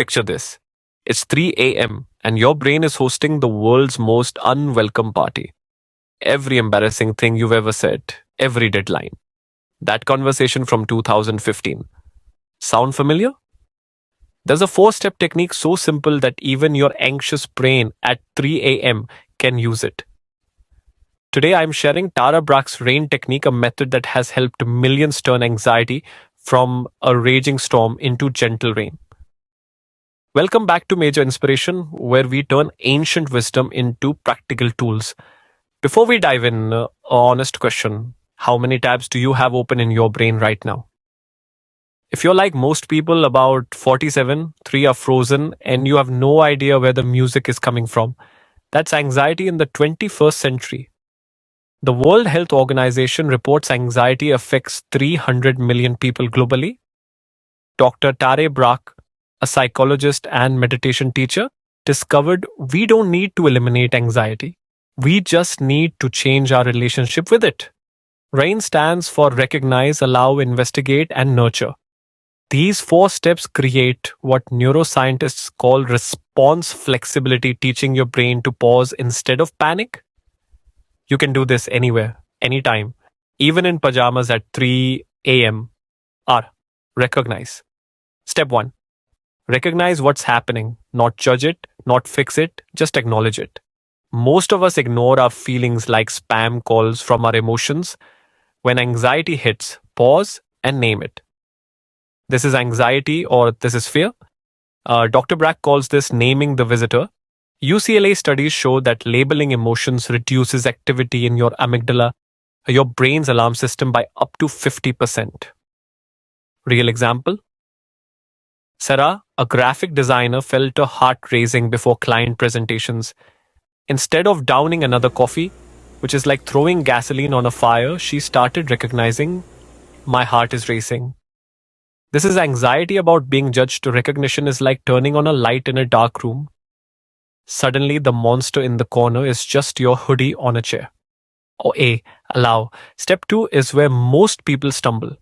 Picture this. It's 3 a.m. and your brain is hosting the world's most unwelcome party. Every embarrassing thing you've ever said, every deadline. That conversation from 2015. Sound familiar? There's a four-step technique so simple that even your anxious brain at 3 a.m. can use it. Today I'm sharing Tara Brach's rain technique, a method that has helped millions turn anxiety from a raging storm into gentle rain. Welcome back to Major Inspiration, where we turn ancient wisdom into practical tools. Before we dive in, a honest question: how many tabs do you have open in your brain right now? If you're like most people, about 47, 3 are frozen, and you have no idea where the music is coming from, that's anxiety in the 21st century. The World Health Organization reports anxiety affects 300 million people globally. Dr. Tara Brach, a psychologist and meditation teacher, discovered we don't need to eliminate anxiety. We just need to change our relationship with it. RAIN stands for recognize, allow, investigate, and nurture. These four steps create what neuroscientists call response flexibility, teaching your brain to pause instead of panic. You can do this anywhere, anytime, even in pajamas at 3 a.m. R. Recognize. Step 1. Recognize what's happening, not judge it, not fix it, just acknowledge it. Most of us ignore our feelings like spam calls from our emotions. When anxiety hits, pause and name it. This is anxiety or this is fear. Dr. Brach calls this naming the visitor. UCLA studies show that labeling emotions reduces activity in your amygdala, your brain's alarm system, by up to 50%. Real example? Sarah, a graphic designer, felt her heart racing before client presentations. Instead of downing another coffee, which is like throwing gasoline on a fire, she started recognizing, my heart is racing. This is anxiety about being judged. Recognition is like turning on a light in a dark room. Suddenly, the monster in the corner is just your hoodie on a chair. Or A, allow. Step 2 is where most people stumble.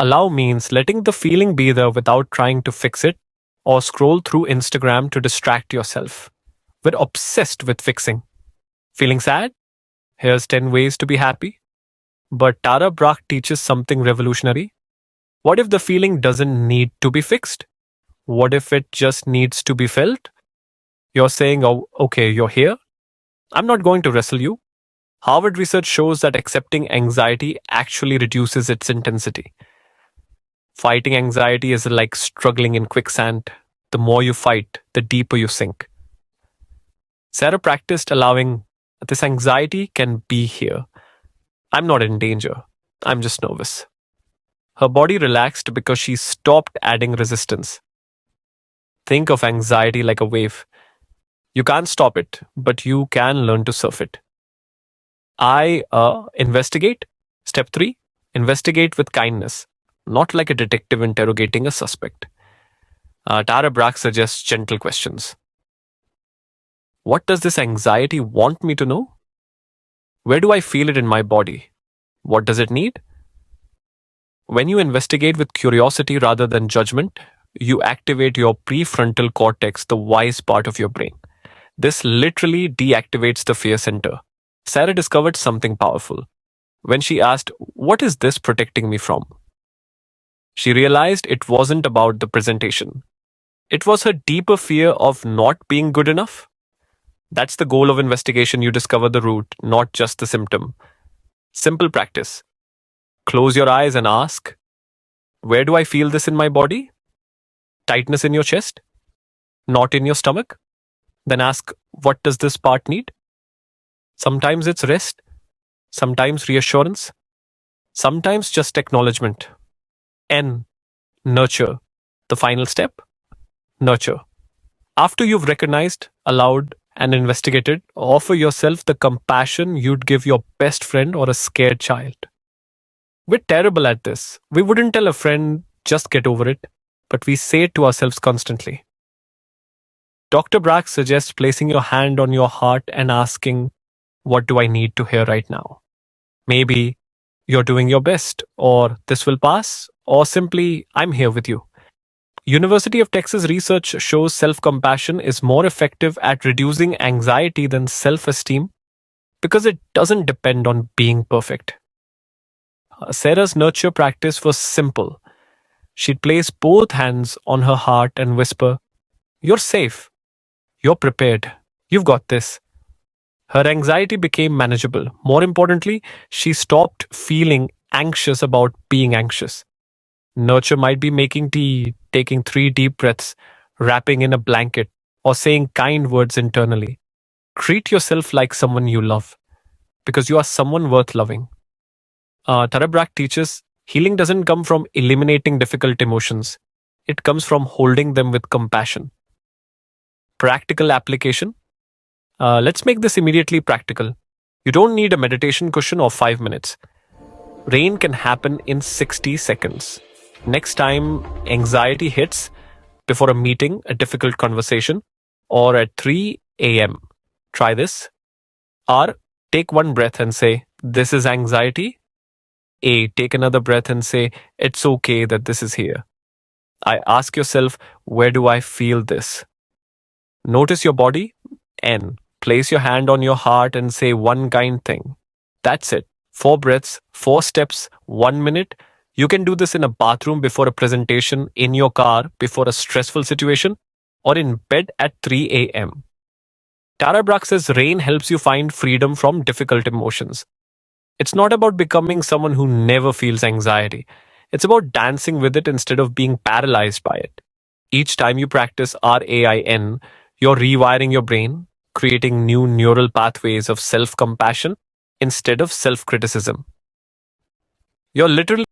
Allow means letting the feeling be there without trying to fix it or scroll through Instagram to distract yourself. We're obsessed with fixing. Feeling sad? Here's 10 ways to be happy. But Tara Brach teaches something revolutionary. What if the feeling doesn't need to be fixed? What if it just needs to be felt? You're saying, oh, okay, you're here. I'm not going to wrestle you. Harvard research shows that accepting anxiety actually reduces its intensity. Fighting anxiety is like struggling in quicksand. The more you fight, the deeper you sink. Sarah practiced allowing this anxiety can be here. I'm not in danger. I'm just nervous. Her body relaxed because she stopped adding resistance. Think of anxiety like a wave. You can't stop it, but you can learn to surf it. Investigate. Step 3. Investigate with kindness, not like a detective interrogating a suspect. Tara Brach suggests gentle questions. What does this anxiety want me to know? Where do I feel it in my body? What does it need? When you investigate with curiosity rather than judgment, you activate your prefrontal cortex, the wise part of your brain. This literally deactivates the fear center. Sarah discovered something powerful. When she asked, what is this protecting me from? She realized it wasn't about the presentation. It was her deeper fear of not being good enough. That's the goal of investigation. You discover the root, not just the symptom. Simple practice. Close your eyes and ask, where do I feel this in my body? Tightness in your chest? Knot in your stomach? Then ask, what does this part need? Sometimes it's rest. Sometimes reassurance. Sometimes just acknowledgement. N. Nurture. The final step? Nurture. After you've recognized, allowed, and investigated, offer yourself the compassion you'd give your best friend or a scared child. We're terrible at this. We wouldn't tell a friend, just get over it, but we say it to ourselves constantly. Dr. Brach suggests placing your hand on your heart and asking, what do I need to hear right now? Maybe you're doing your best, or this will pass, or simply, I'm here with you. University of Texas research shows self-compassion is more effective at reducing anxiety than self-esteem because it doesn't depend on being perfect. Sarah's nurture practice was simple. She'd place both hands on her heart and whisper, "You're safe. You're prepared. You've got this." Her anxiety became manageable. More importantly, she stopped feeling anxious about being anxious. Nurture might be making tea, taking 3 deep breaths, wrapping in a blanket, or saying kind words internally. Treat yourself like someone you love, because you are someone worth loving. Tara Brach teaches healing doesn't come from eliminating difficult emotions, it comes from holding them with compassion. Practical application. Let's make this immediately practical. You don't need a meditation cushion or 5 minutes. Rain can happen in 60 seconds. Next time anxiety hits, before a meeting, a difficult conversation, or at 3 a.m., try this. R, take one breath and say, "This is anxiety." A, take another breath and say, "It's okay that this is here." I, ask yourself, where do I feel this? Notice your body. N, place your hand on your heart and say one kind thing. That's it. 4 breaths, 4 steps, 1 minute. You can do this in a bathroom before a presentation, in your car before a stressful situation, or in bed at 3 a.m. Tara Brach says rain helps you find freedom from difficult emotions. It's not about becoming someone who never feels anxiety. It's about dancing with it instead of being paralyzed by it. Each time you practice RAIN, you're rewiring your brain, creating new neural pathways of self compassion instead of self criticism. You're literally